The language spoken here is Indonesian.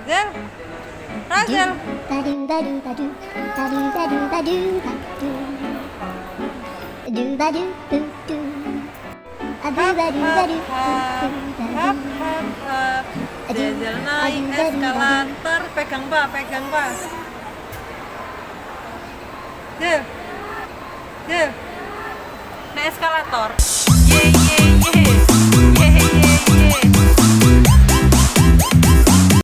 Zel, Razel. Hap, hap, hap, hap, hap, hap. Zel naik eskalator, pegang Pak, pegang Pak. Zel, Zel, naik eskalator. Ye ye ye.